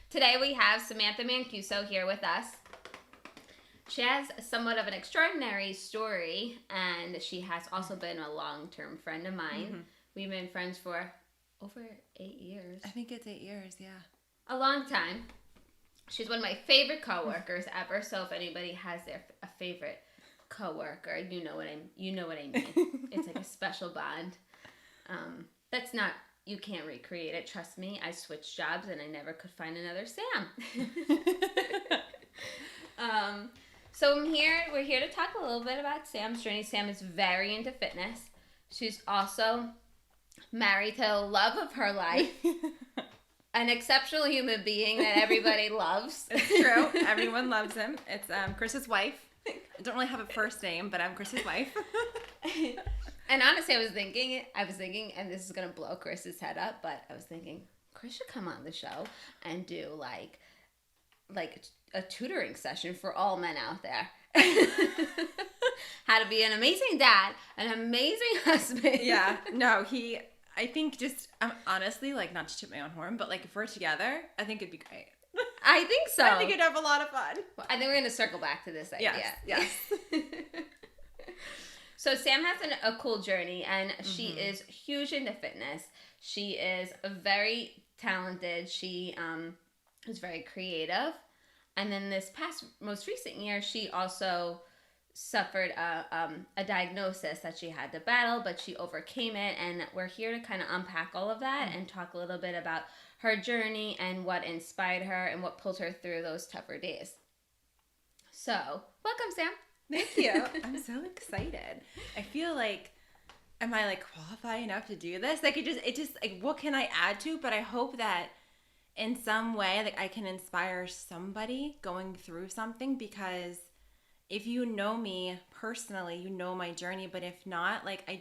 Today we have Samantha Mancuso here with us. She has somewhat of an extraordinary story, and she has also been a long-term friend of mine. Mm-hmm. We've been friends for over 8 years. I think it's 8 years, yeah. A long time. She's one of my favorite coworkers ever, so if anybody has a favorite coworker, you know what I mean. It's like a special bond. That's not... You can't recreate it. Trust me, I switched jobs and I never could find another Sam. So we're here to talk a little bit about Sam's journey. Sam is very into fitness. She's also married to the love of her life. An exceptional human being that everybody loves. It's true. Everyone loves him. It's Chris's wife. I don't really have a first name, but I'm Chris's wife. And honestly, I was thinking, and this is going to blow Chris's head up, but I was thinking, Chris should come on the show and do like a tutoring session for all men out there. How to be an amazing dad, an amazing husband. Yeah, no, I think just, honestly, like, not to toot my own horn, but like if we're together, I think it'd be great. I think so. I think it'd have a lot of fun. Well, I think we're going to circle back to this idea. Yes. So Sam has a cool journey, and she is huge into fitness. She is very talented. She is very creative. And then this most recent year, she also suffered a diagnosis that she had to battle, but she overcame it. And we're here to kind of unpack all of that and talk a little bit about her journey and what inspired her and what pulled her through those tougher days. So, welcome, Sam. Thank you. I'm so excited. I feel like, am I like qualified enough to do this? Like it just like, what can I add to? But I hope that in some way, like, I can inspire somebody going through something, because if you know me personally, you know my journey. But if not, like, I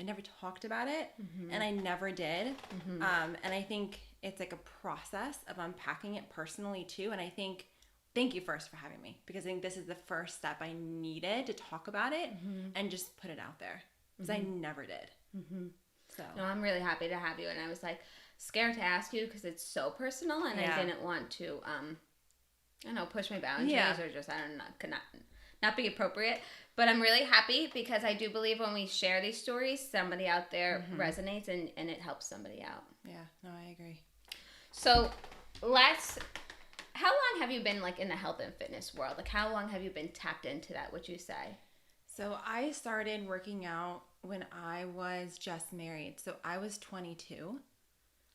never talked about it, and I never did. And I think it's like a process of unpacking it personally too. And I think, thank you first for having me, because I think this is the first step I needed to talk about it and just put it out there, because I never did. So no, I'm really happy to have you. And I was like scared to ask you because it's so personal, and I didn't want to, push my boundaries or just, could not be appropriate. But I'm really happy, because I do believe when we share these stories, somebody out there resonates and it helps somebody out. Yeah, no, I agree. So how long have you been like in the health and fitness world? Like, how long have you been tapped into that, would you say? So I started working out when I was just married. So I was 22.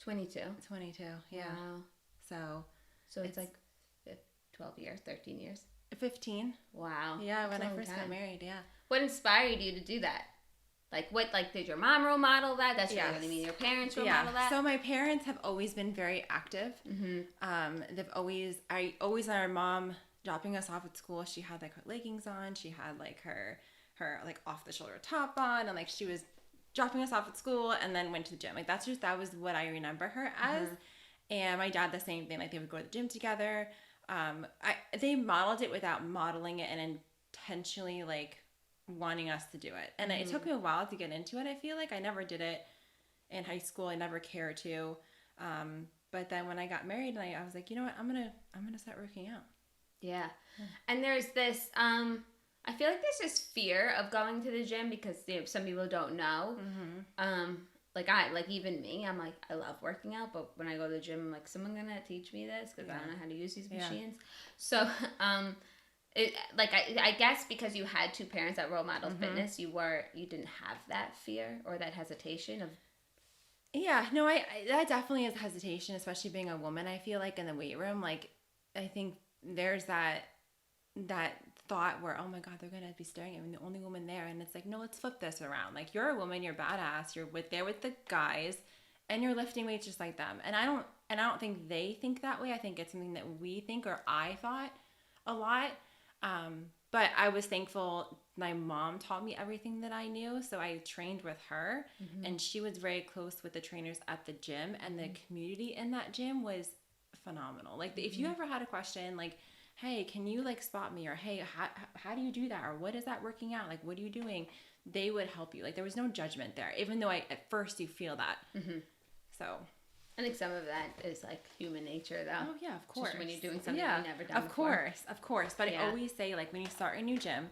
22, yeah. Wow. So it's like 12 years, 13 years? 15. Wow. Yeah, when I first got married, yeah. What inspired you to do that? Like, did your mom role model that? That's what I mean, your parents role model that? So my parents have always been very active. I always had our mom dropping us off at school. She had like her leggings on. She had like her like off the shoulder top on, and like she was dropping us off at school and then went to the gym. Like that was what I remember her as. And my dad, the same thing. Like they would go to the gym together. They modeled it without modeling it and intentionally like wanting us to do it. And it took me a while to get into it. I feel like I never did it in high school. I never cared to. But then when I got married, and I was like, you know what, I'm gonna start working out. Yeah. And there's this I feel like there's this fear of going to the gym, because some people don't know. Like even me, I'm like, I love working out, but when I go to the gym, I'm like, someone gonna teach me this, because I don't know how to use these machines. So I guess because you had two parents that role modeled fitness, you didn't have that fear or that hesitation of. Yeah, no, that definitely is hesitation, especially being a woman. I feel like in the weight room, like I think there's that thought where, oh my God, they're gonna be staring at me, the only woman there, and it's like, no, let's flip this around. Like, you're a woman, you're badass, you're there with the guys, and you're lifting weights just like them. And I don't think they think that way. I think it's something that we think, or I thought a lot. But I was thankful my mom taught me everything that I knew, so I trained with her, and she was very close with the trainers at the gym, and the community in that gym was phenomenal. Like, if you ever had a question, like, hey, can you like spot me, or hey, how do you do that, or what is that working out, like, what are you doing? They would help you. Like, there was no judgment there, even though at first you feel that. So I think some of that is like human nature, though. Oh yeah, of course. Just when you're doing something yeah, you've never done before. Of course. But Yeah. I always say, like, when you start a new gym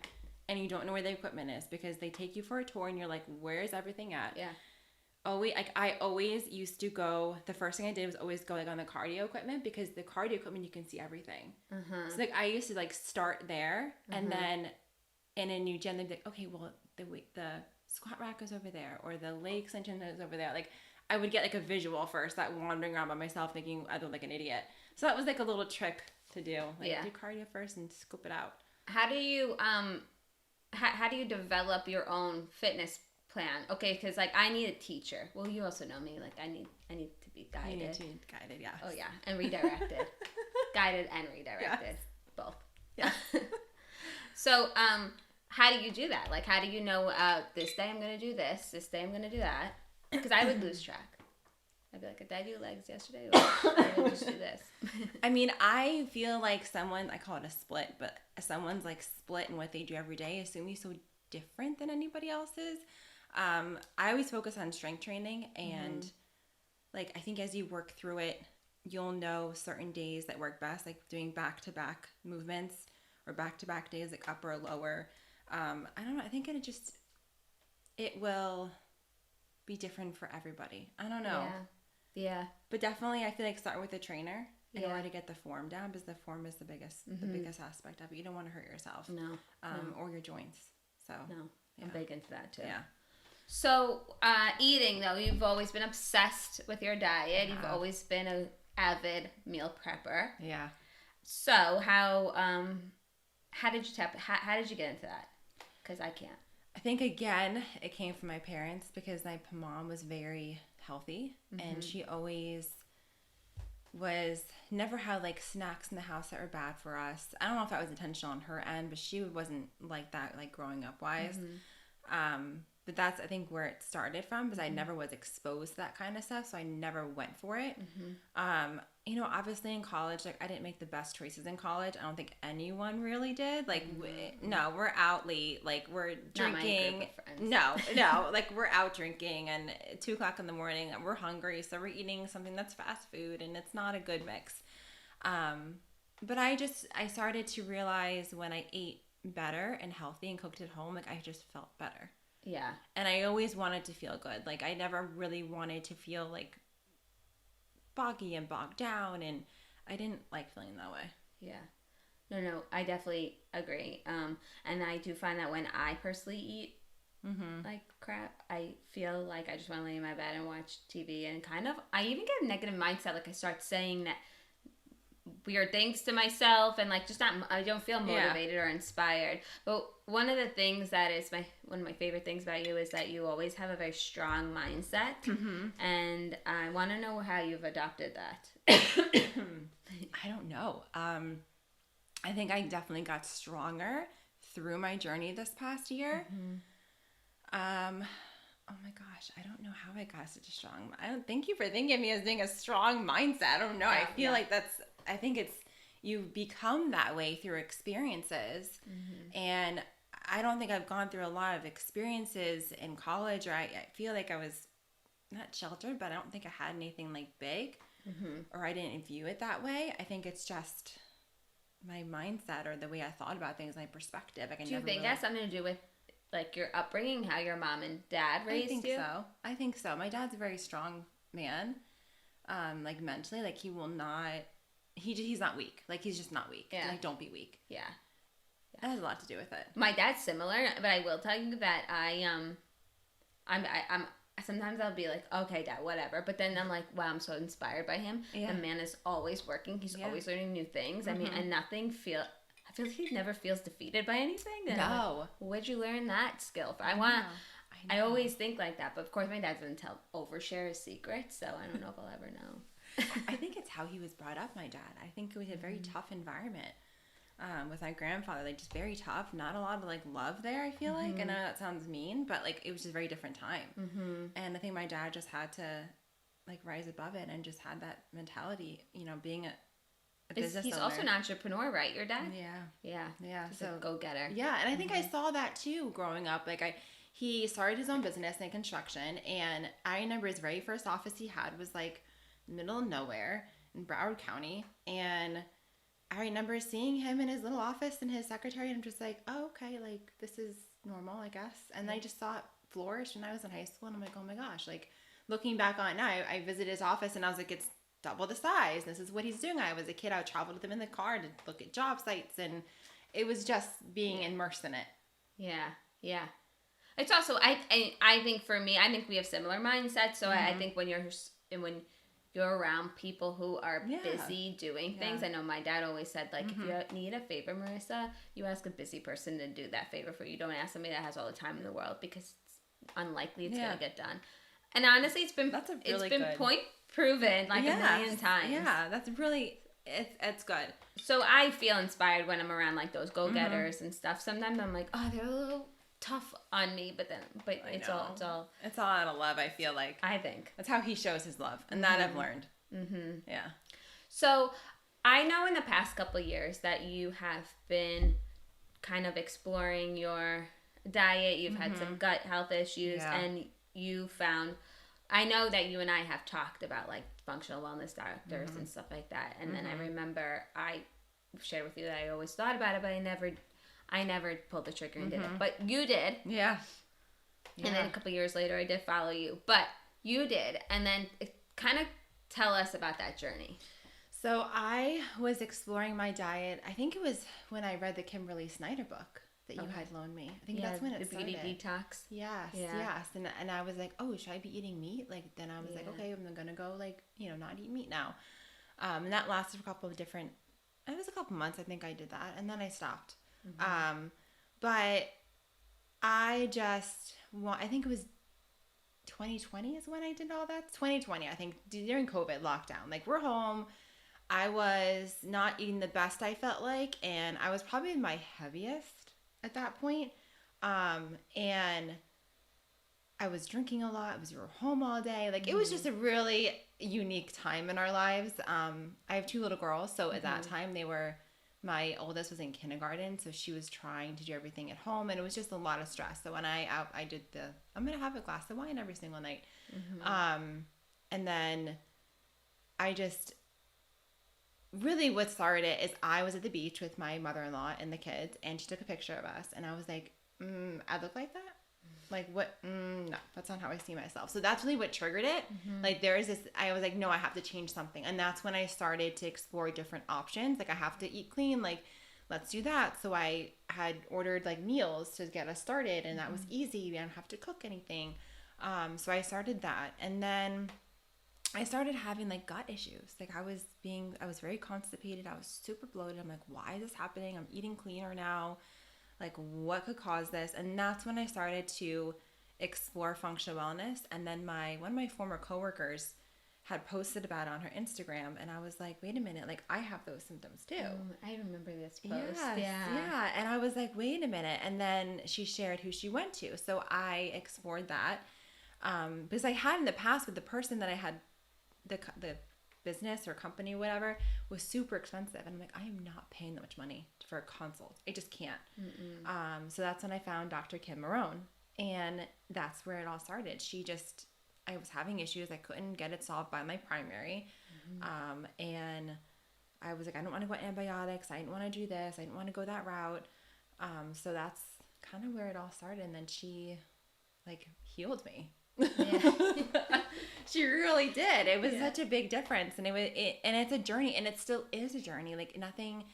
and you don't know where the equipment is, because they take you for a tour and you're like, where is everything at? Yeah. Always, like, I always used to go. The first thing I did was always go like on the cardio equipment, because the cardio equipment you can see everything. So like I used to like start there, and then in a new gym they'd be like, okay, well the squat rack is over there, or the leg extension is over there. Like I would get like a visual first, that wandering around by myself thinking I look like an idiot. So that was like a little trick to do. Like do cardio first and scoop it out. How do you how do you develop your own fitness plan? Okay, because like I need a teacher. Well, you also know me. Like I need to be guided. You need to be guided, yeah. Oh yeah, and redirected, guided and redirected, both. Yeah. So how do you do that? Like how do you know this day I'm gonna do this day I'm gonna do that? Because I would lose track. I'd be like, did I do legs yesterday? Or did I just do this? I mean, I feel like someone, I call it a split, but someone's like split in what they do every day is so different than anybody else's. I always focus on strength training, and like I think as you work through it, you'll know certain days that work best, like doing back-to-back movements or back-to-back days, like upper or lower. I don't know. I think it will be different for everybody. I don't know. Yeah. But definitely, I feel like start with a trainer in order to get the form down, because the form is the biggest aspect of it. You don't want to hurt yourself. No. Or your joints. So no, I'm big into that too. Yeah. So eating though, you've always been obsessed with your diet. You've always been an avid meal prepper. Yeah. So how did you get into that? Because I can't. I think again it came from my parents, because my mom was very healthy, and she always never had like snacks in the house that were bad for us. I don't know if that was intentional on her end, but she wasn't like that, like growing up wise. But that's, I think, where it started from, because I never was exposed to that kind of stuff, so I never went for it. Obviously in college, like I didn't make the best choices in college. I don't think anyone really did. Like, we're out late, like we're drinking. No, like we're out drinking, and 2:00 in the morning, we're hungry, so we're eating something that's fast food, and it's not a good mix. But I started to realize when I ate better and healthy and cooked at home, like I just felt better. Yeah. And I always wanted to feel good. Like I never really wanted to feel like boggy and bogged down, and I didn't like feeling that way. Yeah. No, I definitely agree. And I do find that when I personally eat like crap, I feel like I just want to lay in my bed and watch TV, and I even get a negative mindset. Like I start saying that weird things to myself, and like I don't feel motivated or inspired. But one of the things that is one of my favorite things about you is that you always have a very strong mindset, and I want to know how you've adopted that. I don't know. I think I definitely got stronger through my journey this past year. Oh my gosh, I don't know how I got such a strong. I don't. Thank you for thinking of me as being a strong mindset. I don't know. I feel like I think it's, you become that way through experiences, and I don't think I've gone through a lot of experiences in college, or I feel like I was not sheltered, but I don't think I had anything like big, or I didn't view it that way. I think it's just my mindset, or the way I thought about things, my perspective. Do you think that's something to do with like your upbringing, how your mom and dad raised you? I think so. My dad's a very strong man, like mentally. Like he will not. He's not weak. Like he's just not weak. Yeah. Like don't be weak. Yeah. That has a lot to do with it. My dad's similar, but I will tell you that I'm sometimes I'll be like, okay, Dad, whatever. But then I'm like, wow, I'm so inspired by him. Yeah. The man is always working. He's always learning new things. I mean, and I feel like he never feels defeated by anything. And no. Like, where'd you learn that skill from? I always think like that. But of course, my dad doesn't overshare his secrets, so I don't know if I'll ever know. I think it's how he was brought up, my dad. I think it was a very tough environment with my grandfather. Like just very tough. Not a lot of like love there, I feel like. I know that sounds mean, but like it was just a very different time. And I think my dad just had to like rise above it, and just had that mentality, being a business He's owner. Also an entrepreneur, right? Your dad? Yeah. He's a go-getter. Yeah, and I think I saw that too growing up. Like he started his own business in construction, and I remember his very first office he had was like middle of nowhere in Broward County. And I remember seeing him in his little office and his secretary, and I'm just like, oh, okay, like, this is normal, I guess. And I just saw it flourish when I was in high school, and I'm like, oh my gosh, like, looking back on it now, I visited his office, and I was like, it's double the size. This is what he's doing. I was a kid, I would travel with him in the car to look at job sites, and it was just being immersed in it. Yeah, yeah. It's also, I think for me, I think we have similar mindsets. So I think when you're around people who are busy doing things, I know my dad always said, like, if you need a favor, Marissa, you ask a busy person to do that favor for you. Don't ask somebody that has all the time in the world, because it's unlikely it's gonna get done. And honestly, it's been point proven like a million times. Yeah, that's really. It's good. So I feel inspired when I'm around like those go-getters and stuff. Sometimes I'm like, oh, they're a little tough on me, but it's all out of love. I feel like I think that's how he shows his love, and that I've learned. Yeah. So I know in the past couple of years that you have been kind of exploring your diet. You've had some gut health issues, and you found. I know that you and I have talked about like functional wellness doctors and stuff like that. And then I remember I shared with you that I always thought about it, but I never pulled the trigger and did it. But you did. Yeah. And then a couple years later I did follow you. But you did. And then kind of tell us about that journey. So I was exploring my diet. I think it was when I read the Kimberly Snyder book that you had loaned me. I think that's when it started. The beauty detox. Yes. And I was like, oh, should I be eating meat? Like, then I was like, okay, I'm going to go, like, not eat meat now. And that lasted for it was a couple months, I think I did that. And then I stopped. But I think it was 2020 is when I did all that. 2020, I think, during COVID lockdown. Like, we're home. I was not eating the best, I felt like. And I was probably my heaviest at that point. And I was drinking a lot. We were home all day. Like, it was just a really unique time in our lives. I have 2 little girls. So at that time my oldest was in kindergarten. So she was trying to do everything at home, and it was just a lot of stress. So when I did I'm going to have a glass of wine every single night. And then I just, really what started it is I was at the beach with my mother-in-law and the kids, and she took a picture of us, and I was like, I look like that? Like, what? No, that's not how I see myself. So that's really what triggered it. Like, I was like, no, I have to change something. And that's when I started to explore different options. Like, I have to eat clean. Like, let's do that. So I had ordered like meals to get us started, and that was easy. We don't have to cook anything. So I started that. And then I started having like gut issues. Like, I was very constipated. I was super bloated. I'm like, why is this happening? I'm eating cleaner now. Like, what could cause this? And that's when I started to explore functional wellness. And then one of my former coworkers had posted about it on her Instagram, and I was like, wait a minute, like, I have those symptoms too. I remember this post. Yes, yeah. And I was like, wait a minute. And then she shared who she went to. So I explored that because I had in the past with the person that I had the business or company, whatever, was super expensive. And I'm like, I am not paying that much money for a consult. I just can't. So that's when I found Dr. Kim Marone. And that's where it all started. I was having issues. I couldn't get it solved by my primary. And I was like, I don't want to go antibiotics. I didn't want to do this. I didn't want to go that route. So that's kind of where it all started. And then she like healed me. She really did. It was such a big difference, and and it's a journey, and it still is a journey. Like, nothing,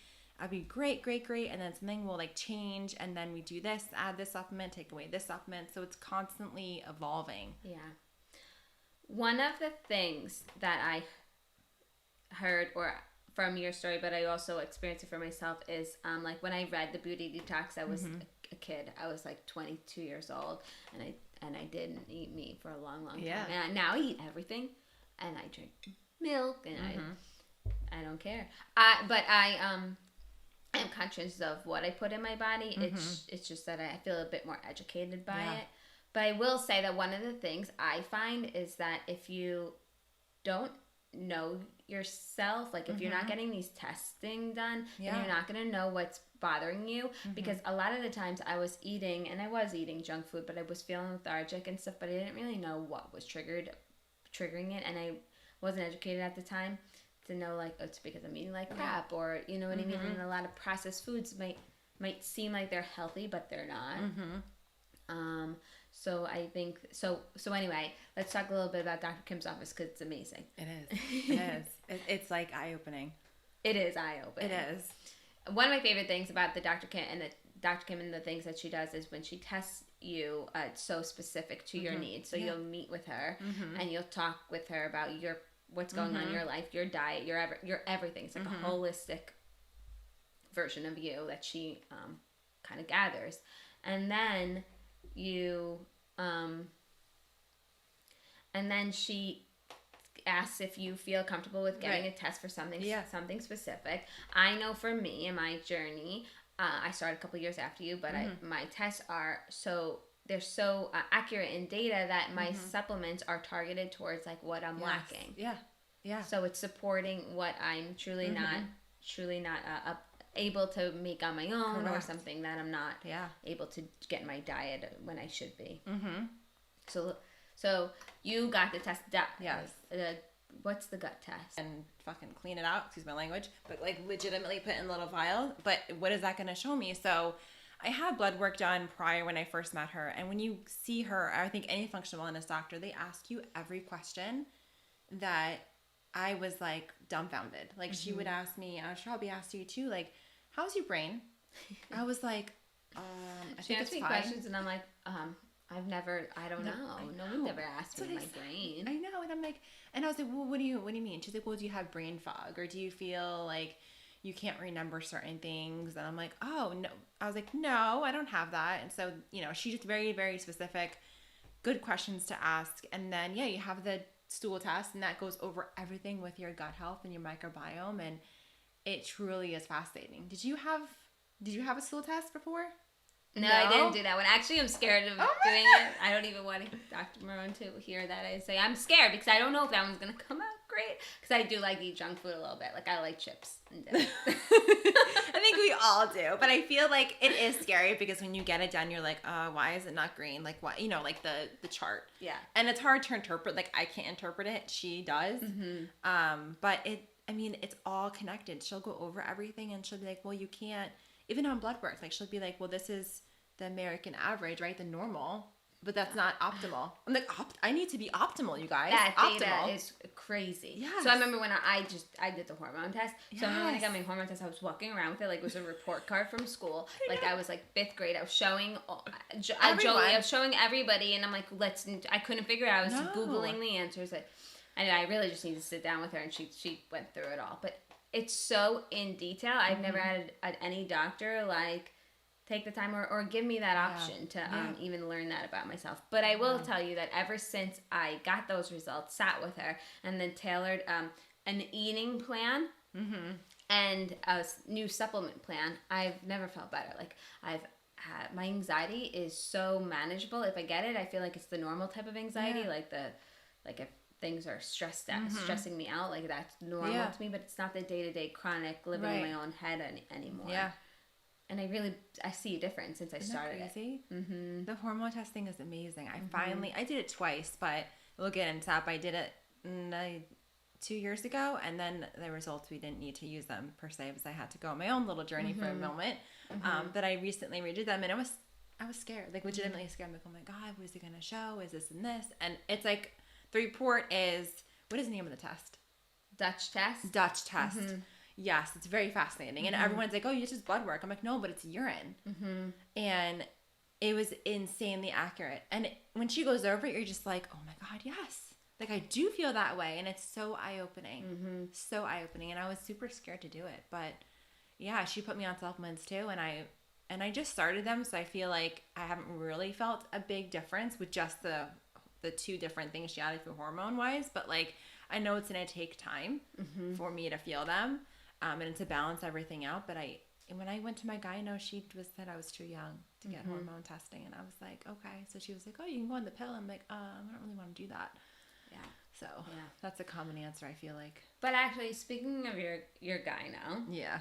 I'd be great, and then something will like change, and then we do this, add this supplement, take away this supplement, so it's constantly evolving. Yeah. One of the things that I heard from your story, but I also experienced it for myself, is like when I read the Beauty Detox, I was a kid. I was like 22 years old, and I didn't eat meat for a long time. And now I eat everything, and I drink milk, and I don't care. But I am conscious of what I put in my body. It's just that I feel a bit more educated by it. But I will say that one of the things I find is that if you don't know yourself, like if you're not getting these testing done, then you're not going to know what's bothering you. Because a lot of the times I was eating junk food, but I was feeling lethargic and stuff, but I didn't really know what was triggering it. And wasn't educated at the time to know like, oh, it's because I'm eating like crap, or you know what I mean. And a lot of processed foods might seem like they're healthy, but they're not. So I think so anyway, let's talk a little bit about Dr. Kim's office, because it's amazing. It is. It's like eye-opening. It is eye-opening. It is. One of my favorite things about the Dr. Kim and the things that she does is when she tests you, it's so specific to your needs. So you'll meet with her and you'll talk with her about what's going on in your life, your diet, your everything. It's like a holistic version of you that she kind of gathers. And then she asks if you feel comfortable with getting a test for something specific. I know for me in my journey, I started a couple years after you, but my tests are they're so accurate in data that my supplements are targeted towards like what I'm lacking. Yeah. So it's supporting what I'm truly not able to make on my own. Correct. Or something that I'm not able to get in my diet when I should be. So you got the test. Yes. What's the gut test? And fucking clean it out, excuse my language, but like legitimately put in a little vial. But what is that going to show me? So I had blood work done prior when I first met her. And when you see her, I think any functional wellness doctor, they ask you every question that I was like dumbfounded. Like she would ask me, I'm sure I'll be asked you too, like, how's your brain? I was like, I she think asked it's me fine. questions and I'm like, I don't know. No one's ever asked me my brain. I know. And I'm like, and I was like, well, what do you mean? She's like, well, do you have brain fog? Or do you feel like you can't remember certain things? And I'm like, oh, no. I was like, no, I don't have that. And so, she's just very, very specific, good questions to ask. And then, you have the stool test, and that goes over everything with your gut health and your microbiome. And it truly is fascinating. Did you have a stool test before? No, I didn't do that one. Actually, I'm scared of doing it. I don't even want Dr. Marone to hear that I say I'm scared, because I don't know if that one's going to come out great. Because I do like to eat junk food a little bit. Like, I like chips and dip. I think we all do. But I feel like it is scary, because when you get it done, you're like, why is it not green? Like, what? Like the chart. Yeah. And it's hard to interpret. Like, I can't interpret it. She does. But it's all connected. She'll go over everything, and she'll be like, well, you can't. Even on blood work, like she'll be like, well, this is the American average, right? The normal, but that's not optimal. I'm like, I need to be optimal, you guys. That data is crazy. Yeah. So I remember when I did the hormone test. So I remember when I got my hormone test, I was walking around with it like it was a report card from school. I was like 5th grade. I was showing I was showing everybody, and I'm like, I couldn't figure it out. I was Googling the answers. And I really just needed to sit down with her, and she went through it all. But it's so in detail. I've never had any doctor like take the time or give me that option to even learn that about myself. But I will tell you that ever since I got those results, sat with her, and then tailored an eating plan and a new supplement plan, I've never felt better. Like my anxiety is so manageable. If I get it, I feel like it's the normal type of anxiety, like if things are stressing me out, like that's normal to me, but it's not the day-to-day chronic living in my own head anymore. And I see a difference since I started it. The hormone testing is amazing. I did it twice, but we'll get into that. I did it 2 years ago, and then the results, we didn't need to use them per se, because I had to go on my own little journey for a moment. But I recently redid them, and I was scared, like legitimately scared. I'm like, oh my God, what is it going to show? Is this and this? And it's like, the report is, what is the name of the test? Dutch test. Yes, it's very fascinating. And everyone's like, oh, it's just blood work. I'm like, no, but it's urine. And it was insanely accurate. And when she goes over it, you're just like, oh my God, yes. Like, I do feel that way. And it's so eye-opening. So eye-opening. And I was super scared to do it. But yeah, she put me on supplements too. And I just started them. So I feel like I haven't really felt a big difference with just the 2 different things she added for hormone wise, but like I know it's gonna take time for me to feel them, and to balance everything out. But when I went to my gyno, she said I was too young to get hormone testing, and I was like, okay. So she was like, oh, you can go on the pill. I'm like, I don't really want to do that. So that's a common answer, I feel like. But actually, speaking of your gyno,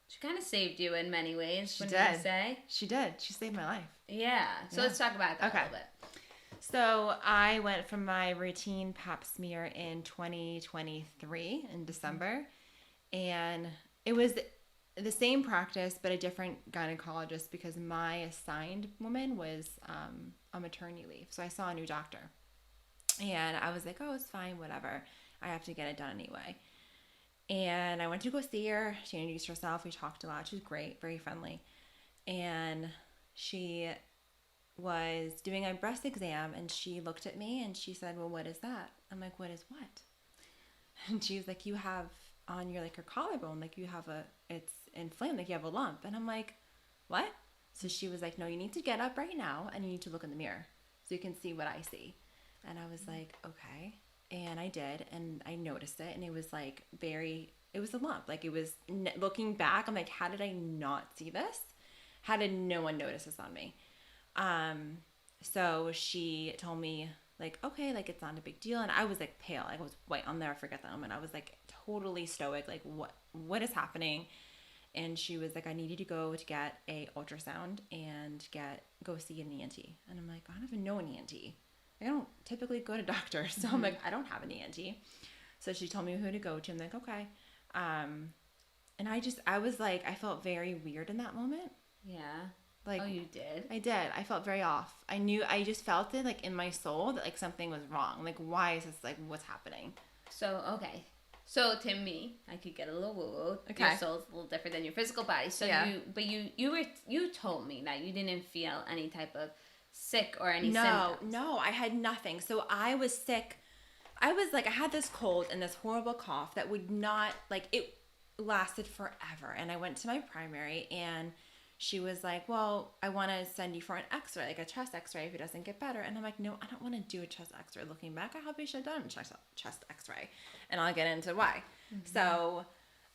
she kind of saved you in many ways. She did. She did. She saved my life. Yeah. So let's talk about that a little bit. So I went for my routine pap smear in 2023 in December, and it was the same practice but a different gynecologist because my assigned woman was on maternity leave. So I saw a new doctor, and I was like, oh, it's fine, whatever. I have to get it done anyway. And I went to go see her. She introduced herself. We talked a lot. She was great, very friendly. And she was doing a breast exam, and she looked at me and she said, well, what is that? I'm like, what is what? And she was like, you have on your like your collarbone, like you have it's inflamed, like you have a lump. And I'm like, what? So she was like, no, you need to get up right now and you need to look in the mirror so you can see what I see. And I was like, okay. And I did, and I noticed it, and it was like it was a lump. Like it was, looking back, I'm like, how did I not see this? How did no one notice this on me? So she told me like, okay, like it's not a big deal. And I was like pale. I was white. I'll never forget that moment. I was like totally stoic. Like what is happening? And she was like, I need you to go to get a ultrasound and go see an ENT. And I'm like, I don't even know an ENT. I don't typically go to doctors. So I'm like, I don't have an ENT. So she told me who to go to. I'm like, okay. And I was like, I felt very weird in that moment. Yeah. Like, oh, you did? I did. I felt very off. I just felt it like in my soul that like something was wrong. Like, why is this, like, what's happening? So, okay. So to me, I could get a little woo-woo. Okay. Your soul's a little different than your physical body. So yeah. you told me that you didn't feel any type of sick or any symptoms. No, I had nothing. So I was sick. I was like, I had this cold and this horrible cough that would not, like, it lasted forever. And I went to my primary, and she was like, well, I want to send you for an x-ray, like a chest x-ray if it doesn't get better. And I'm like, no, I don't want to do a chest x-ray. Looking back, I probably should have done a chest x-ray. And I'll get into why. Mm-hmm. So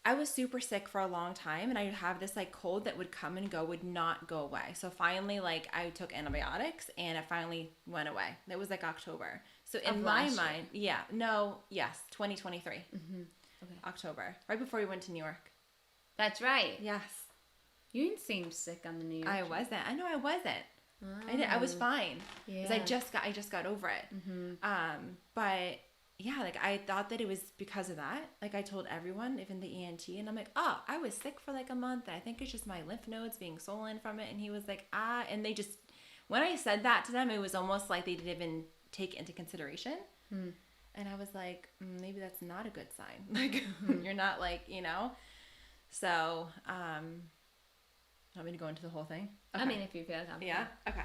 I was super sick for a long time, and I would have this like cold that would come and go, would not go away. So finally, like, I took antibiotics, and it finally went away. It was like October. So in my mind, 2023. Mm-hmm. Okay. October, right before we went to New York. That's right. Yes. You didn't seem sick on the New York I trip. wasn't. I know I wasn't. Oh. I was fine. Yeah. Because I just got over it. Mm-hmm. But yeah, like I thought that it was because of that. Like I told everyone, even the ENT, and I'm like, oh, I was sick for like a month. I think it's just my lymph nodes being swollen from it. And he was like, and they just, when I said that to them, it was almost like they didn't even take it into consideration. Mm. And I was like, maybe that's not a good sign. Like, you're not like, So, want me to go into the whole thing? Okay. I mean, if you feel comfortable. Yeah? Okay.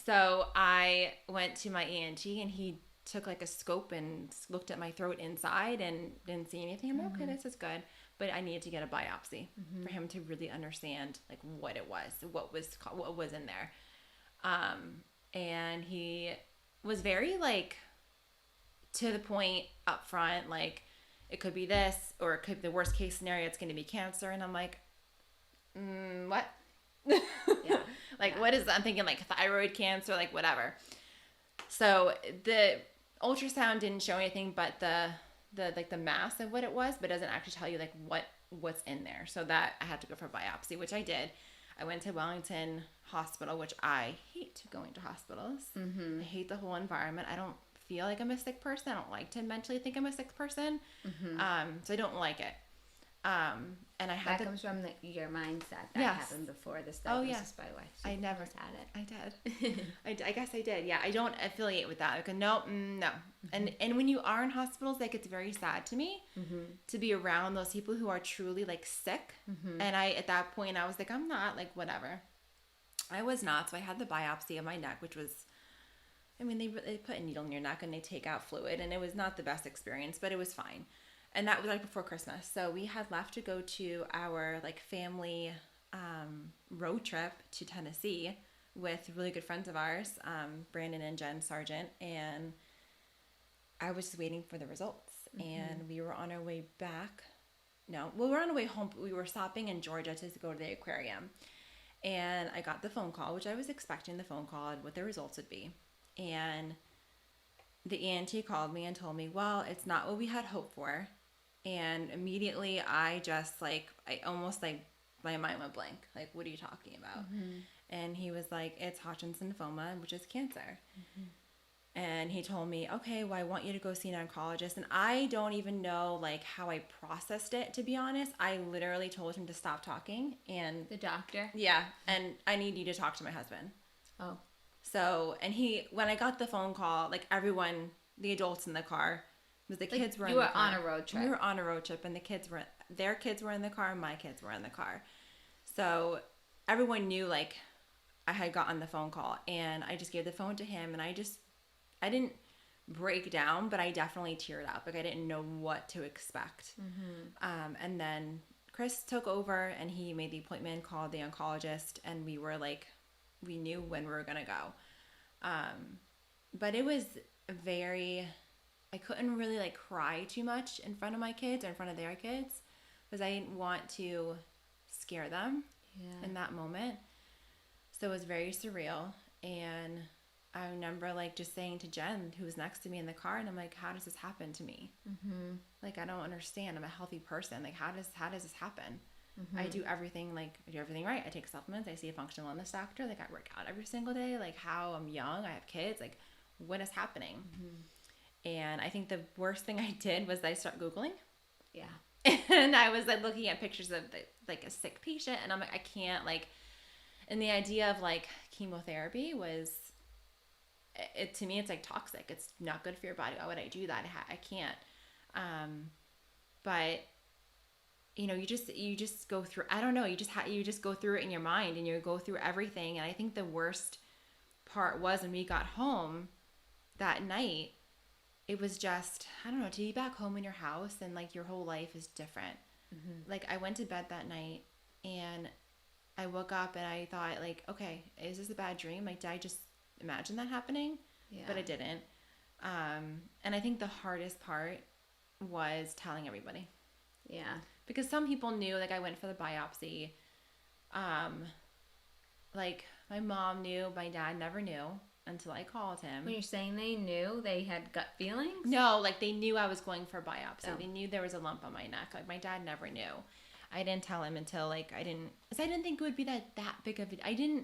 So I went to my ENT, and he took like a scope and looked at my throat inside and didn't see anything. I'm like, okay, this is good. But I needed to get a biopsy for him to really understand like what it was, what was in there. And he was very like to the point up front, like it could be this, or it could be the worst case scenario, it's going to be cancer. And I'm like, what? Yeah. What is that? I'm thinking like thyroid cancer, like whatever. So the ultrasound didn't show anything but the mass of what it was, but doesn't actually tell you like what's in there. So that I had to go for a biopsy, which I did. I went to Wellington Hospital, which I hate going to hospitals. I hate the whole environment. I don't feel like I'm a sick person. I don't like to mentally think I'm a sick person. So I don't like it. And I had that comes from your mindset that happened before this diagnosis, by the way. So I never had it. I did. I guess I did. Yeah, I don't affiliate with that. Like, no. And when you are in hospitals, like, it's very sad to me to be around those people who are truly like sick. And at that point, I was like, I'm not, like, whatever. I was not. So I had the biopsy of my neck, which was, I mean, they put a needle in your neck and they take out fluid, and it was not the best experience, but it was fine. And that was right before Christmas. So we had left to go to our like family road trip to Tennessee with really good friends of ours, Brandon and Jen Sargent. And I was just waiting for the results. And we were on our way back. No, we were on our way home. But we were stopping in Georgia to go to the aquarium. And I got the phone call, which I was expecting the phone call and what the results would be. And the ENT called me and told me, well, it's not what we had hoped for. And immediately I just like, I almost like, my mind went blank. Like, what are you talking about? And he was like, it's Hodgkin's lymphoma, which is cancer. And he told me, okay, well, I want you to go see an oncologist. And I don't even know like how I processed it, to be honest. I literally told him to stop talking. And The doctor? yeah, and I need you to talk to my husband. Oh. So, and when I got the phone call, like everyone, the adults in the car, because the kids were in the the car. on a road trip. We were on a road trip, and their kids were in the car, and my kids were in the car. So everyone knew like I had gotten the phone call, and I just gave the phone to him, and I didn't break down, but I definitely teared up. Like I didn't know what to expect. And then Chris took over, and he made the appointment, called the oncologist, and we were like, we knew when we were gonna go. But it was I couldn't really like cry too much in front of my kids or in front of their kids because I didn't want to scare them in that moment. So it was very surreal. And I remember like just saying to Jen, who was next to me in the car, and I'm like, how does this happen to me? Like, I don't understand. I'm a healthy person. Like, how does this happen? I do everything right. I take supplements. I see a functional wellness doctor. Like, I work out every single day. Like, how I'm young. I have kids. Like, what is happening? And I think the worst thing I did was I start Googling. Yeah. And I was like looking at pictures of like a sick patient, and I'm like, I can't like. And the idea of like chemotherapy was, to me, it's like toxic. It's not good for your body. Why would I do that? I can't. But you know, you just go through, I don't know, you just go through it in your mind, and you go through everything. And I think the worst part was when we got home that night, it was just, I don't know, to be back home in your house and like your whole life is different. Like I went to bed that night and I woke up and I thought like, okay, is this a bad dream? Like, did I just imagine that happening? Yeah. But I didn't. And I think the hardest part was telling everybody. Yeah. Because some people knew, like I went for the biopsy. Like my mom knew, my dad never knew until I called him. When you're saying they knew, they had gut feelings? No, like they knew I was going for a biopsy. Oh. They knew there was a lump on my neck. Like my dad never knew. I didn't tell him until like I didn't think it would be that big of a.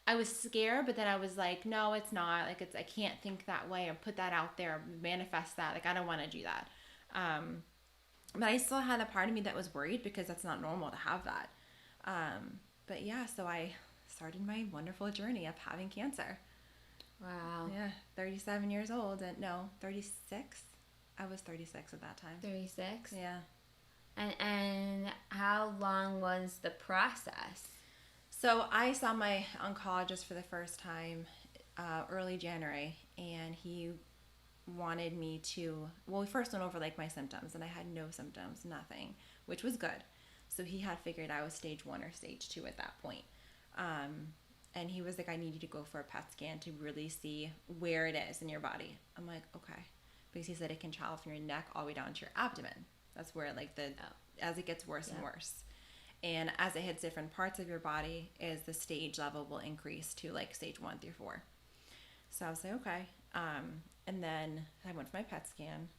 I was scared, but then I was like, no, it's not. Like I can't think that way and put that out there, manifest that. Like I don't want to do that. But I still had a part of me that was worried because that's not normal to have that. But yeah, so I started my wonderful journey of having cancer. Wow. Yeah, 37 years old. And no, 36. I was 36 at that time. 36? Yeah. And how long was the process? So I saw my oncologist for the first time early January, and he wanted me to, well, we first went over like my symptoms, and I had no symptoms, nothing, which was good. So he had figured I was stage 1 or stage 2 at that point. And he was like, I need you to go for a PET scan to really see where it is in your body. I'm like, okay. Because he said it can travel from your neck all the way down to your abdomen. That's where like as it gets worse and worse. And as it hits different parts of your body, is the stage level will increase to like stage 1 through 4. So I was like, okay. And then I went for my PET scan,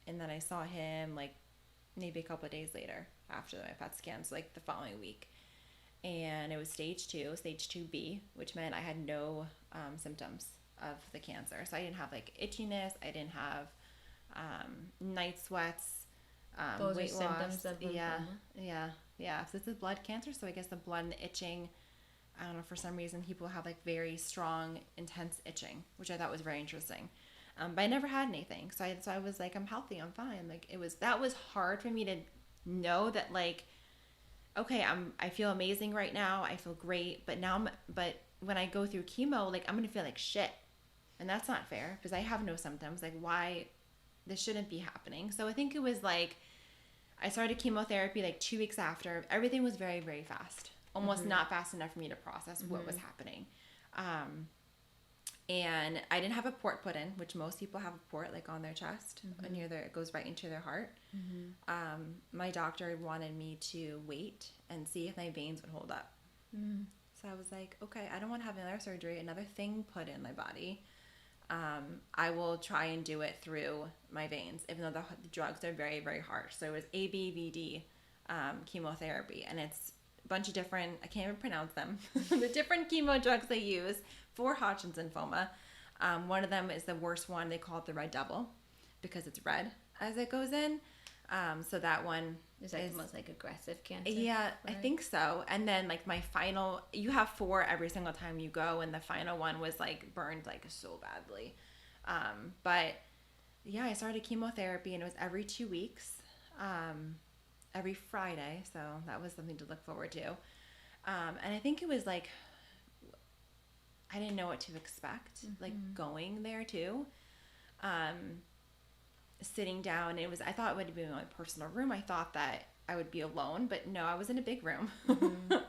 and then I saw him like maybe a couple of days later after my PET scan, so like the following week. And it was stage 2, stage 2B, which meant I had no symptoms of the cancer. So I didn't have like itchiness. I didn't have night sweats, Those weight are loss. symptoms of lymphoma? Yeah. So it's a blood cancer, so I guess the blood and the itching, I don't know, for some reason people have like very strong, intense itching, which I thought was very interesting. But I never had anything. So I was like, I'm healthy, I'm fine. Like that was hard for me to know that like, okay, I feel amazing right now. I feel great. But when I go through chemo, like I'm going to feel like shit. And that's not fair because I have no symptoms. Like why this shouldn't be happening. So I think it was like, I started chemotherapy like 2 weeks after. Everything was very, very fast. Almost not fast enough for me to process what was happening. And I didn't have a port put in, which most people have a port like on their chest, near it goes right into their heart. My doctor wanted me to wait and see if my veins would hold up. So I was like, okay, I don't want to have another surgery, another thing put in my body. I will try and do it through my veins, even though the drugs are very, very harsh. So it was ABVD chemotherapy, and it's a bunch of different, I can't even pronounce them, the different chemo drugs they use for Hodgkin's lymphoma. One of them is the worst one. They call it the red devil because it's red as it goes in. So that one is like the most like aggressive cancer. Yeah, right? I think so. And then like my final, you have 4 every single time you go, and the final one was like burned like so badly. But yeah, I started chemotherapy, and it was every 2 weeks, every Friday. So that was something to look forward to. And I think it was like, I didn't know what to expect, like going there too. Sitting down, I thought it would be my personal room. I thought that I would be alone, but no, I was in a big room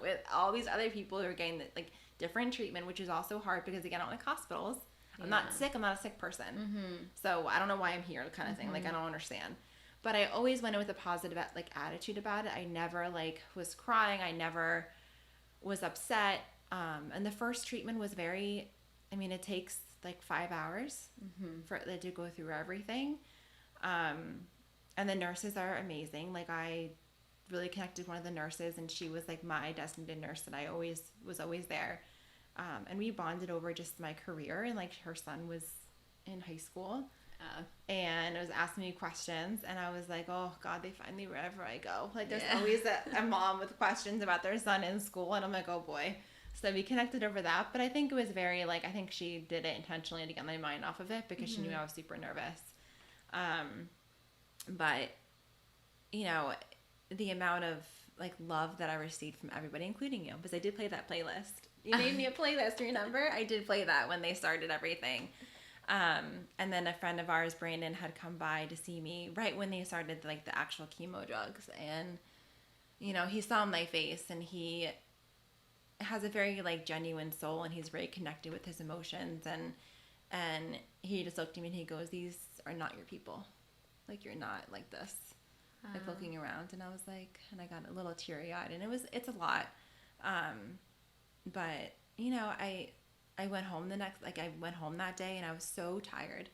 with all these other people who are getting like different treatment, which is also hard because again, I don't like hospitals. I'm not sick. I'm not a sick person. So I don't know why I'm here kind of thing. Like, I don't understand. But I always went in with a positive like attitude about it. I never like was crying. I never was upset. And the first treatment was it takes like 5 hours for it to go through everything. And the nurses are amazing. Like, I really connected with one of the nurses, and she was like my designated nurse, and I was always there. And we bonded over just my career, and like her son was in high school, and it was asking me questions, and I was like, oh God, they find me wherever I go. Like, there's always a mom with questions about their son in school, and I'm like, oh boy. So we connected over that, but I think it was very like, I think she did it intentionally to get my mind off of it because she knew I was super nervous. But you know, the amount of like love that I received from everybody, including you, because I did play that playlist. You made me a playlist, remember? I did play that when they started everything. And then a friend of ours, Brandon, had come by to see me right when they started like the actual chemo drugs. And, you know, he saw my face, and he has a very like genuine soul, and he's very connected with his emotions. And he just looked at me and he goes, these are not your people. Like, you're not like this. Like, looking around, and I was like, and I got a little teary-eyed, and it's a lot. But you know, I went home I went home that day, and I was so tired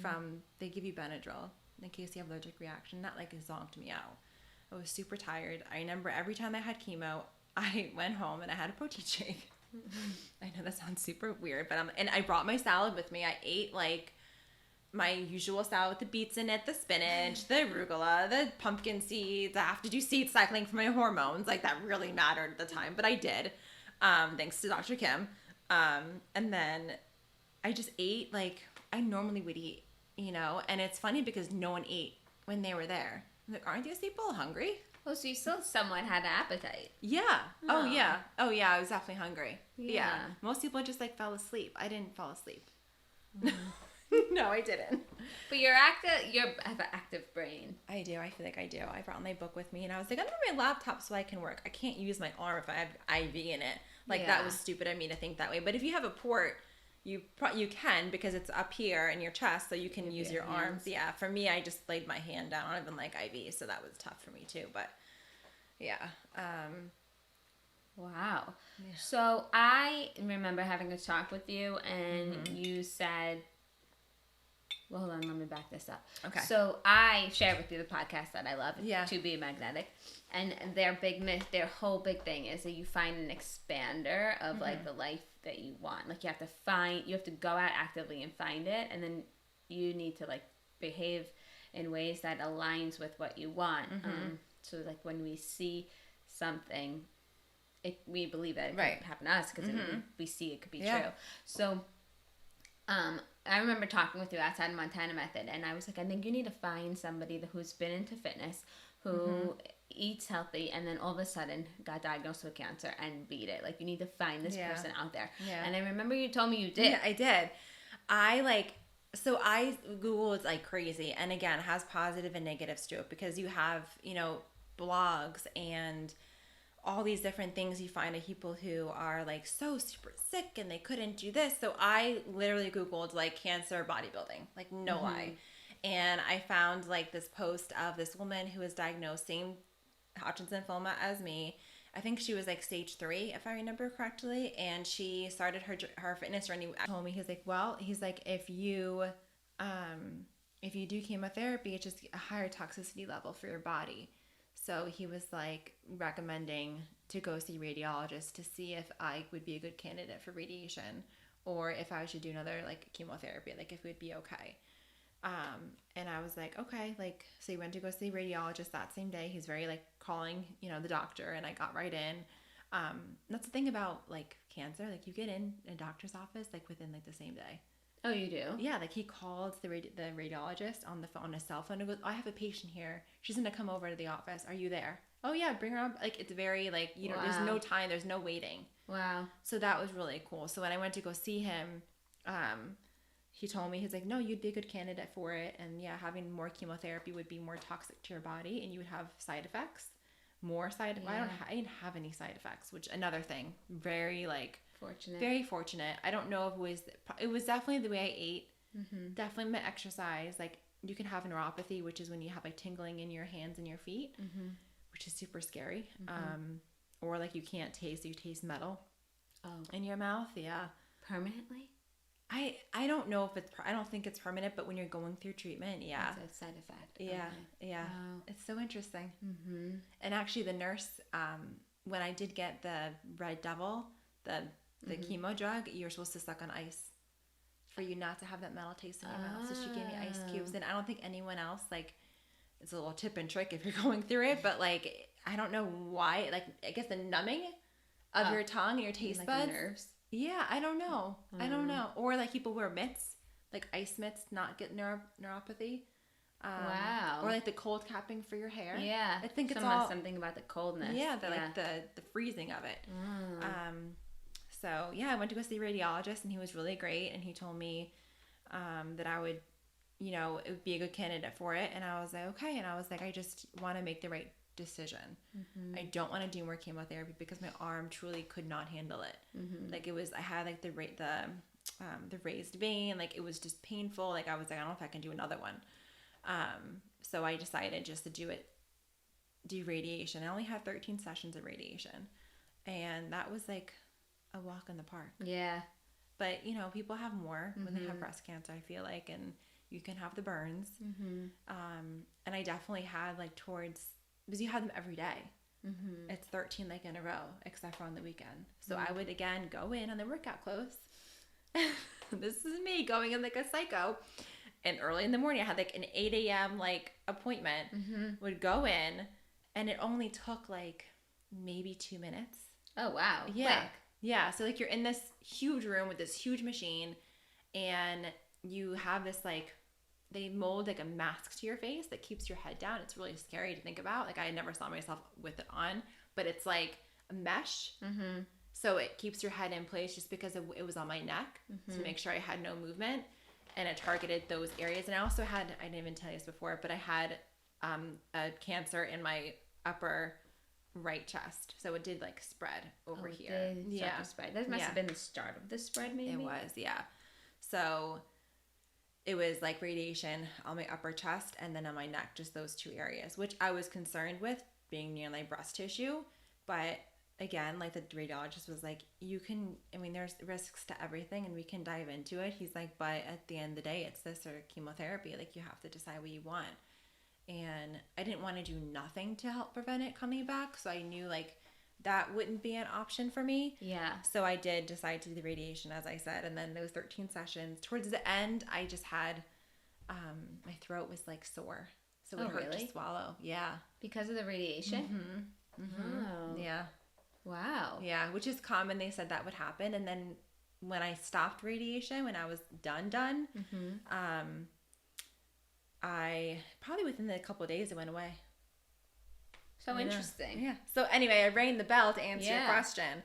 from, they give you Benadryl in case you have allergic reaction. That like zonked me out. I was super tired. I remember every time I had chemo, I went home and I had a protein shake. I know that sounds super weird, but and I brought my salad with me. I ate like my usual salad with the beets in it, the spinach, the arugula, the pumpkin seeds. I have to do seed cycling for my hormones. Like, that really mattered at the time, but I did. Thanks to Dr. Kim. And then I just ate like I normally would eat, you know, and it's funny because no one ate when they were there. I'm like, aren't these people hungry? Oh, so you still somewhat had an appetite. Yeah. Oh, yeah. Oh, yeah. I was definitely hungry. Yeah. Most people just like fell asleep. I didn't fall asleep. No, I didn't. But you have an active brain. I do. I feel like I do. I brought my book with me, and I was like, I need my laptop so I can work. I can't use my arm if I have IV in it. Like, that was stupid of me to think that way. But if you have a port, you can, because it's up here in your chest, so you can use your arms. Yeah. For me, I just laid my hand down. I didn't like IV, so that was tough for me too. But yeah. Wow. Yeah. So I remember having a talk with you, and you said, well, hold on, let me back this up. Okay. So I shared with you the podcast that I love, To Be Magnetic, and their whole big thing is that you find an expander of like the life that you want. Like, you have to go out actively and find it, and then you need to like behave in ways that aligns with what you want. So like when we see something, we believe that it could happen to us because we see it could be true. So I remember talking with you outside of Montana Method, and I was like, I think you need to find somebody who's been into fitness, who eats healthy, and then all of a sudden got diagnosed with cancer and beat it. Like, you need to find this person out there. Yeah. And I remember you told me you did. Yeah, I did. I Googled like crazy, and again, it has positive and negatives to it, because you have, you know, blogs and all these different things you find of people who are like so super sick and they couldn't do this. So I literally Googled like cancer bodybuilding, like no lie. And I found like this post of this woman who was diagnosed same Hodgkin's lymphoma as me. I think she was like stage 3, if I remember correctly. And she started her fitness journey. Told me, he's like, if you do chemotherapy, it's just a higher toxicity level for your body. So he was like recommending to go see radiologists to see if I would be a good candidate for radiation or if I should do another like chemotherapy, like if it would be okay. And I was like, okay, like, so he went to go see the radiologist that same day. He's very like calling, you know, the doctor, and I got right in. That's the thing about like cancer, like you get in a doctor's office like within like the same day. Oh, you do? Yeah, like he called the radiologist on the phone, on his cell phone, and goes, I have a patient here. She's gonna come over to the office. Are you there? Oh yeah, bring her up. Like it's very like, you know, there's no time, there's no waiting. Wow. So that was really cool. So when I went to go see him, he told me, he's like, no, you'd be a good candidate for it. And yeah, having more chemotherapy would be more toxic to your body, and you would have side effects. More side effects. Yeah. I didn't have any side effects, which another thing. Very like fortunate. Very fortunate. I don't know if it was definitely the way I ate. Mm-hmm. Definitely my exercise. Like you can have neuropathy, which is when you have like tingling in your hands and your feet, mm-hmm. which is super scary. Mm-hmm. Or like you can't taste, you taste metal in your mouth. Yeah. Permanently? I don't know if I don't think it's permanent, but when you're going through treatment, yeah. It's a side effect. Yeah. Okay. Yeah. Wow. It's so interesting. Mm-hmm. And actually the nurse, when I did get the Red Devil, the chemo drug, you're supposed to suck on ice for you not to have that metal taste in your mouth. So she gave me ice cubes, and I don't think anyone else, like, it's a little tip and trick if you're going through it, but like, I don't know why, like, I guess the numbing of your tongue and your taste like buds. Nerves. Yeah, I don't know. I don't know. Or like people wear mitts, like ice mitts, not get neuropathy. Wow. Or like the cold capping for your hair. Yeah. I think it's all something about the coldness. Yeah, like the freezing of it. So yeah, I went to go see a radiologist, and he was really great, and he told me that I would, you know, it would be a good candidate for it, and I was like, okay, and I was like, I just want to make the right decision. Mm-hmm. I don't want to do more chemotherapy because my arm truly could not handle it. Mm-hmm. Like it was, I had like the raised vein, like it was just painful. Like I was like, I don't know if I can do another one. So I decided just to do radiation. I only had 13 sessions of radiation, and that was like a walk in the park. Yeah. But you know, people have more when they have breast cancer, I feel like, and you can have the burns. Mm-hmm. And I definitely had like because you have them every day. Mm-hmm. It's 13 like in a row, except for on the weekend. So I would again go in on the workout clothes. This is me going in like a psycho. And early in the morning, I had like an 8 a.m. like appointment. Mm-hmm. Would go in, and it only took like maybe 2 minutes. Oh wow! Yeah, quick. Yeah. So like you're in this huge room with this huge machine, and you have this like, they mold like a mask to your face that keeps your head down. It's really scary to think about. Like I never saw myself with it on, but it's like a mesh. Mm-hmm. So it keeps your head in place just because it was on my neck to make sure I had no movement. And it targeted those areas. And I also had, I didn't even tell you this before, but I had a cancer in my upper right chest. So it did like spread over here. Yeah. Spread. That must have been the start of the spread, maybe? It was, yeah. So it was like radiation on my upper chest and then on my neck, just those two areas, which I was concerned with being near my breast tissue. But again, like the radiologist was like, there's risks to everything and we can dive into it. He's like, but at the end of the day, it's this or chemotherapy. Like you have to decide what you want. And I didn't want to do nothing to help prevent it coming back. So I knew like that wouldn't be an option for me. Yeah. So I did decide to do the radiation, as I said. And then those 13 sessions, towards the end, I just had, my throat was like sore. So it hurt to swallow. Yeah. Because of the radiation? Mm-hmm. Mm-hmm. Oh. Yeah. Wow. Yeah, which is common. They said that would happen. And then when I stopped radiation, when I was done, I probably within a couple of days it went away. So interesting. Yeah. So anyway, I rang the bell to answer your question.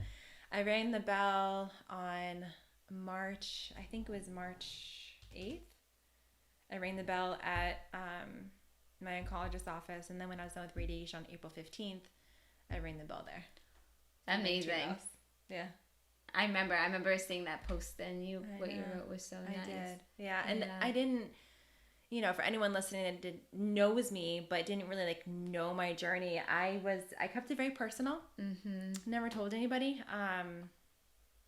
I rang the bell on March 8th. I rang the bell at my oncologist's office, and then when I was done with radiation on April 15th, I rang the bell there. Amazing. Yeah. I remember seeing that post and what you wrote was so nice. I did. Yeah. And I didn't, for anyone listening that knows me but didn't really like know my journey, I kept it very personal. Mm-hmm. Never told anybody.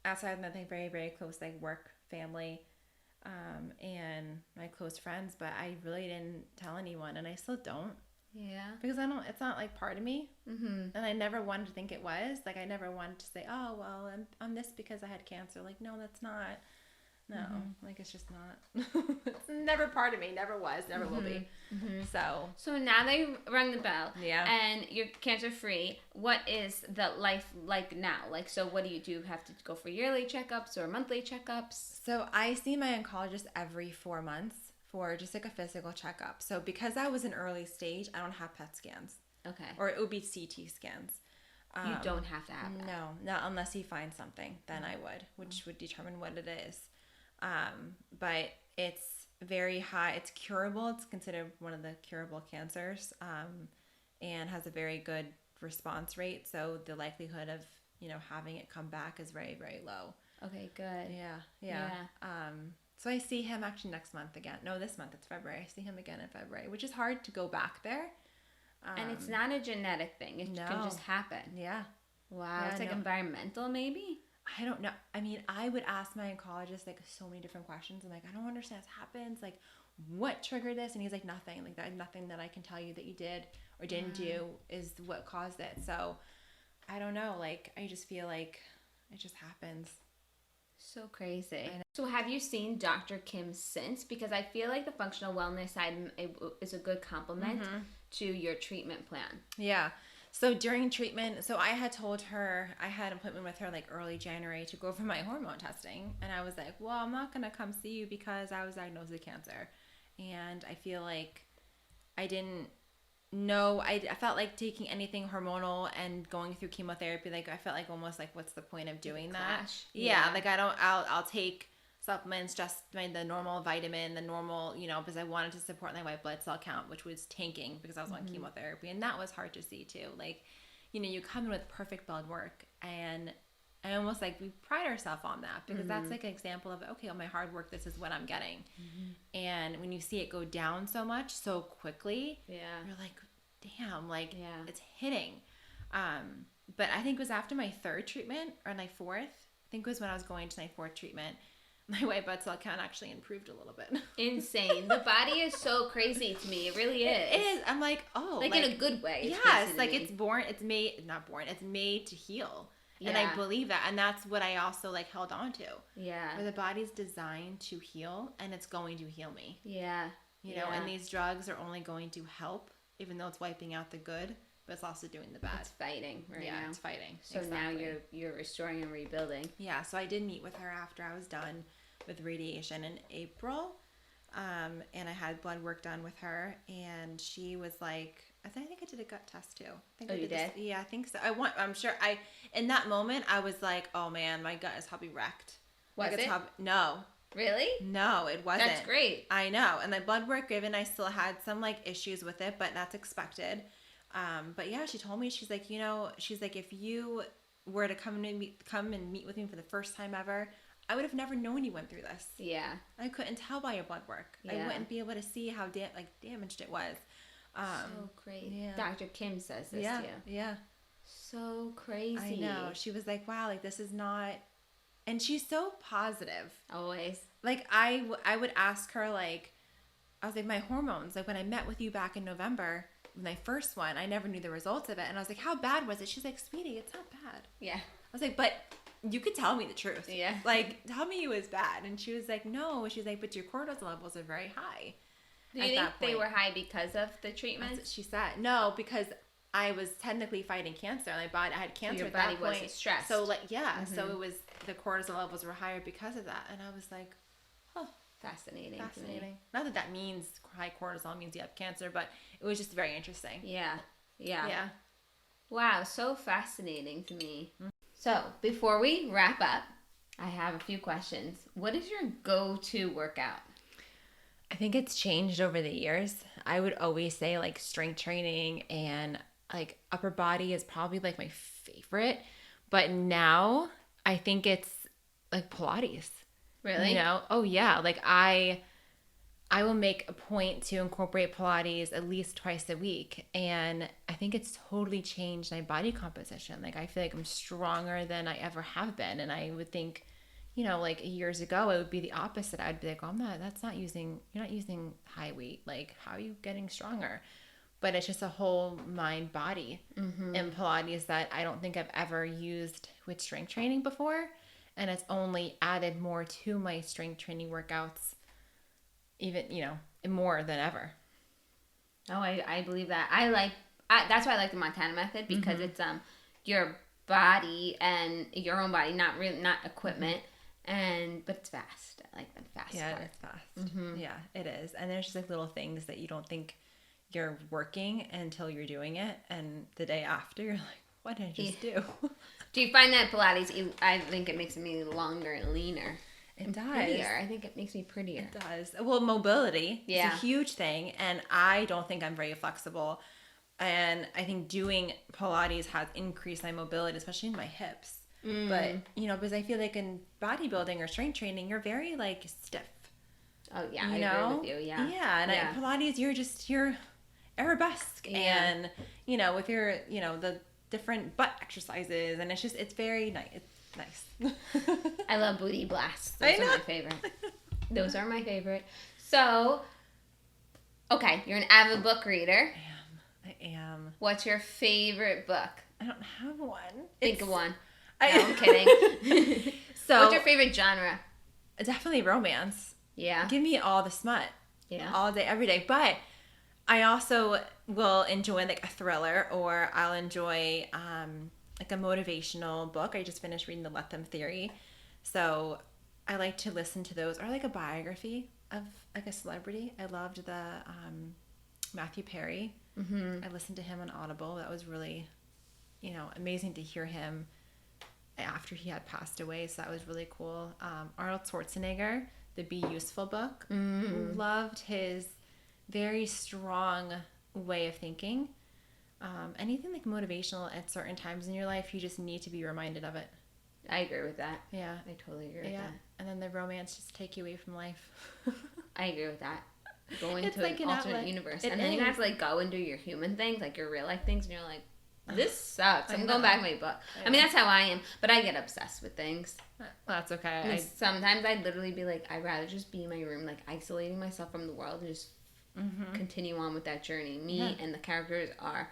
Outside of nothing, very, very close, like work, family, and my close friends, but I really didn't tell anyone, and I still don't. Yeah. Because it's not like part of me. Mm-hmm. And I never wanted to think it was. Like I never wanted to say, oh, well, I'm this because I had cancer. Like, no, that's not. No, like it's just not. It's never part of me. Never was. Never will be. So now they rung the bell. Yeah. And you're cancer free. What is the life like now? Like, so what do? You have to go for yearly checkups or monthly checkups? So I see my oncologist every 4 months for just like a physical checkup. So because I was an early stage, I don't have PET scans. Okay. Or it would be CT scans. You don't have to have that. No, not unless he finds something, then I would, which would determine what it is. But it's very high. It's curable. It's considered one of the curable cancers, and has a very good response rate. So the likelihood of, having it come back is very, very low. Okay, good. Yeah. So I see him actually next month again. No, this month. It's February. I see him again in February, which is hard to go back there. And it's not a genetic thing. It can just happen. Yeah. Wow. It's like environmental, maybe? I don't know. I mean, I would ask my oncologist like so many different questions. I'm like, I don't understand what happens. Like, what triggered this? And he's like, nothing. Like, nothing that I can tell you that you did or didn't do is what caused it. So, I don't know. Like, I just feel like it just happens. So crazy. So have you seen Dr. Kim since? Because I feel like the functional wellness side is a good complement to your treatment plan. Yeah. So during treatment, I had told her, I had an appointment with her like early January to go for my hormone testing. And I was like, well, I'm not going to come see you because I was diagnosed with cancer. And I feel like I didn't know, I felt like taking anything hormonal and going through chemotherapy, like I felt like almost like, what's the point of doing that? Yeah. Like I'll take supplements, just the normal vitamin, the normal, because I wanted to support my white blood cell count, which was tanking because I was on chemotherapy. And that was hard to see too. Like, you come in with perfect blood work, and I almost like we pride ourselves on that because that's like an example of, okay, my hard work, this is what I'm getting. And when you see it go down so much so quickly, you're like, damn, like it's hitting. But I think it was after my third treatment or my fourth, I think it was when I was going to my fourth treatment, my white blood cell count actually improved a little bit. Insane. The body is so crazy to me. It really is. It is. I'm like, oh. Like in a good way. Yes. Like it's made to heal. Yeah. And I believe that. And that's what I also like held on to. Yeah. Where the body's designed to heal, and it's going to heal me. Yeah. You know, and these drugs are only going to help, even though it's wiping out the good, but it's also doing the bad. It's fighting now. Yeah, it's fighting. So now you're restoring and rebuilding. Yeah, so I did meet with her after I was done with radiation in April. And I had blood work done with her, and she was like, I think I did a gut test too. You did? Yeah, I think so. In that moment, I was like, oh man, my gut is probably wrecked. Was it? No. Really? No, it wasn't. That's great. I know. And the blood work given, I still had some like issues with it, but that's expected. But yeah, she told me, she's like, if you were to come and meet with me for the first time ever, I would have never known you went through this. Yeah. I couldn't tell by your blood work. Yeah. I wouldn't be able to see how damaged it was. So great. Yeah. Dr. Kim says this to you. Yeah. So crazy. I know. She was like, wow, like this is not... And she's so positive. Always. Like I would ask her, like, I was like, my hormones, like when I met with you back in November, my first one, I never knew the results of it. And I was like, how bad was it? She's like, sweetie, it's not bad. Yeah. I was like, but you could tell me the truth. Yeah. Like, tell me it was bad. And she was like, no. She's like, but your cortisol levels are very high. Do you think they were high because of the treatment? That's what she said. No, because I was technically fighting cancer. I had cancer so your at that body point. was stressed. So so it was, the cortisol levels were higher because of that. And I was like, oh. Fascinating. Not that means high cortisol means you have cancer, but it was just very interesting. Yeah. Wow, so fascinating to me. So, before we wrap up, I have a few questions. What is your go-to workout? I think it's changed over the years. I would always say like strength training and like upper body is probably like my favorite. But now I think it's like Pilates. Really? Oh yeah. Like I will make a point to incorporate Pilates at least twice a week. And I think it's totally changed my body composition. Like I feel like I'm stronger than I ever have been. And I would think, like years ago, it would be the opposite. I'd be like, you're not using high weight. Like how are you getting stronger? But it's just a whole mind body in Pilates that I don't think I've ever used with strength training before. and it's only added more to my strength training workouts, even, more than ever. Oh, I believe that. That's why I like the Montana method, because it's your body and your own body, not equipment, but it's fast. I like that fast part. It's fast. Yeah, it is. And there's just like little things that you don't think you're working until you're doing it, and the day after you're like, what did I just do? Do you find that Pilates, I think it makes me longer and leaner? It does. Prettier. I think it makes me prettier. It does. Well, mobility is a huge thing, and I don't think I'm very flexible. And I think doing Pilates has increased my mobility, especially in my hips. But, because I feel like in bodybuilding or strength training, you're very, like, stiff. Oh, yeah, I agree with you, yeah. Yeah, and Pilates, you're arabesque. Yeah. And, with your, the different butt exercises, and it's very nice. It's nice. I love booty blasts. Those are my favorite. Those are my favorite. So, okay, you're an avid book reader. I am. What's your favorite book? I don't have one. Think of one. No, I'm kidding. So, what's your favorite genre? Definitely romance. Yeah. Give me all the smut. Yeah. All day, every day. But I also will enjoy like a thriller, or I'll enjoy like a motivational book. I just finished reading The Let Them Theory. So I like to listen to those, or like a biography of like a celebrity. I loved the Matthew Perry. I listened to him on Audible. That was really, amazing to hear him after he had passed away. So that was really cool. Arnold Schwarzenegger, the Be Useful book. Loved his very strong way of thinking. Anything like motivational at certain times in your life, you just need to be reminded of it. I agree with that. Yeah. I totally agree with that. And then the romance just take you away from life. I agree with that. Go into like an alternate outlet. universe. And then you have to like go and do your human things, like your real life things, and you're like, this sucks. I'm going back to my book. I mean, that's how I am, but I get obsessed with things. Well, that's okay. Sometimes I'd literally be like, I'd rather just be in my room, like isolating myself from the world, and just continue on with that journey. Me and the characters are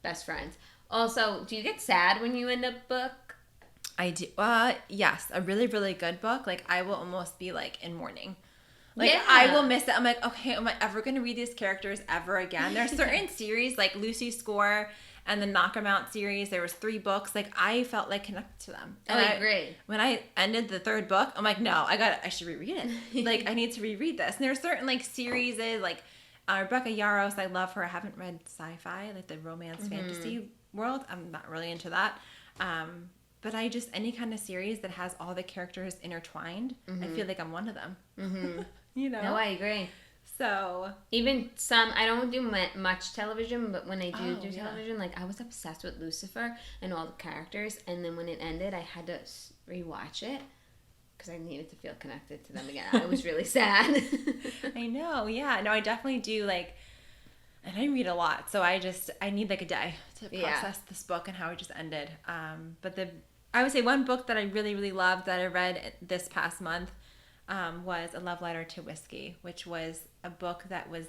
best friends. Also, do you get sad when you end a book? I do. Yes, a really, really good book. Like, I will almost be like in mourning. Like, I will miss it. I'm like, okay, am I ever going to read these characters ever again? There's certain series, like Lucy Score and the Knock 'Em Out series. There was 3 books. Like, I felt like connected to them. And I agree. When I ended the 3rd book, I'm like, no, I should reread it. Like, I need to reread this. And there's certain, like, series, like, Rebecca Yarros, I love her. I haven't read sci-fi, like the romance fantasy world. I'm not really into that. But I just, any kind of series that has all the characters intertwined, I feel like I'm one of them. No, I agree. So even I don't do much television, but when I do television, like I was obsessed with Lucifer and all the characters, and then when it ended, I had to rewatch it because I needed to feel connected to them again. I was really sad. I know, yeah. No, I definitely do, like, and I read a lot, so I need like a day to process this book and how it just ended. But I would say one book that I really, really loved that I read this past month was A Love Letter to Whiskey, which was a book that was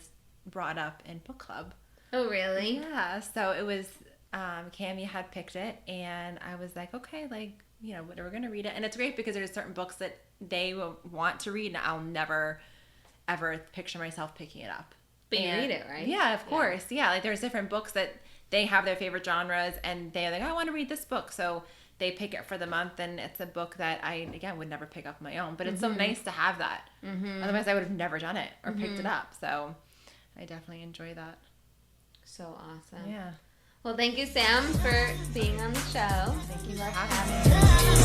brought up in book club. Oh, really? Yeah. So it was, Cammie had picked it, and I was like, okay, like, we're going to read it. And it's great because there's certain books that they will want to read, and I'll never, ever picture myself picking it up. But you read it, right? Yeah, of course. Yeah. Like, there's different books that they have their favorite genres, and they're like, I want to read this book. So they pick it for the month, and it's a book that I, again, would never pick up my own. But it's so nice to have that. Otherwise, I would have never done it or picked it up. So I definitely enjoy that. So awesome. Yeah. Well, thank you, Sam, for being on the show. Thank you for having me.